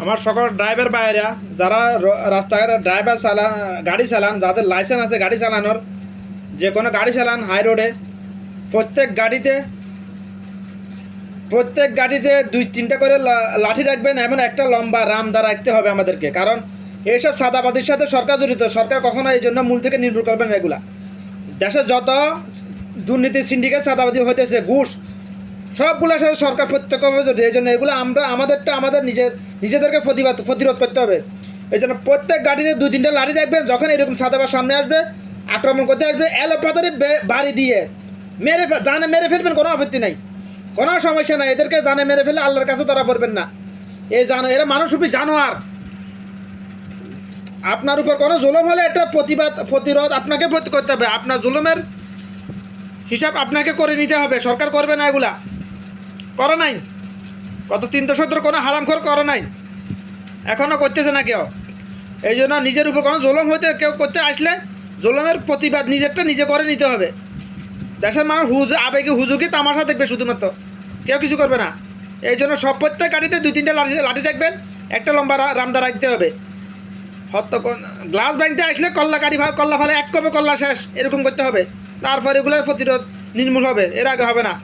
আমার সকল ড্রাইভার ভাইয়েরা যারা রাস্তাঘাটে ড্রাইভার চালান, গাড়ি চালান, যাদের লাইসেন্স আছে গাড়ি চালানোর, যে কোনো গাড়ি চালান হাই রোডে, প্রত্যেক গাড়িতে 2-3টা করে লাঠি রাখবেন, এমন একটা লম্বা রামদা রাখতে হবে আমাদেরকে। কারণ এইসব সাদাবাদির সাথে সরকার জড়িত। সরকার কখনো এই জন্য মূল থেকে নির্ভর করবেন না। এগুলা দেশের যত দুর্নীতি, সিন্ডিকেট, সাদাবাদি হইতেছে, ঘুষ, সবগুলোর সাথে সরকার প্রত্যক্ষভাবে জড়িত। এই জন্য এগুলো আমাদের নিজেদেরকে প্রতিরোধ করতে হবে। এই জন্য প্রত্যেক গাড়িতে 2-3টা লাঠি রাখবেন। যখন এরকম সাদাবাদ সামনে আসবে, আক্রমণ করতে আসবে, এলোপাতারি বাড়ি দিয়ে জানে মেরে ফেলবেন, কোনো আপত্তি নাই, কোনো সমস্যা নাই। এদেরকে জানে মেরে ফেলে আল্লাহর কাছে ধরা পড়বেন না। এরা মানুষরূপী জানোয়ার। আপনার উপর কোনো জুলুম হলে এটা প্রতিরোধ আপনাকে করতে হবে। আপনার জুলুমের হিসাব আপনাকে করে নিতে হবে। সরকার করবে না, এগুলা করে নাই। গত 3 দশক ধরে কোনো হারামখোর করে নাই, এখনও করতেছে না কেউ। এই জন্য নিজের উপর কোনো জুলুম হইতে কেউ করতে আসলে জুলুমের প্রতিবাদ নিজেরটা নিজে করে নিতে হবে। দেশের মানুষ আবেগে হুজুকি তামাশা দেখবে শুধুমাত্র, কেউ কিছু করবে না। এই জন্য প্রত্যেক গাড়িতে 2-3টা লাঠি রাখবেন, একটা লম্বা রামদা রাখতে হবে। গ্লাস ভাঙতে আসলে কল্লা ফালে 1 কপে কল্লা শেষ, এরকম করতে হবে। তারপর এগুলোর প্রতিরোধ নির্মূল হবে, এর আগে হবে না।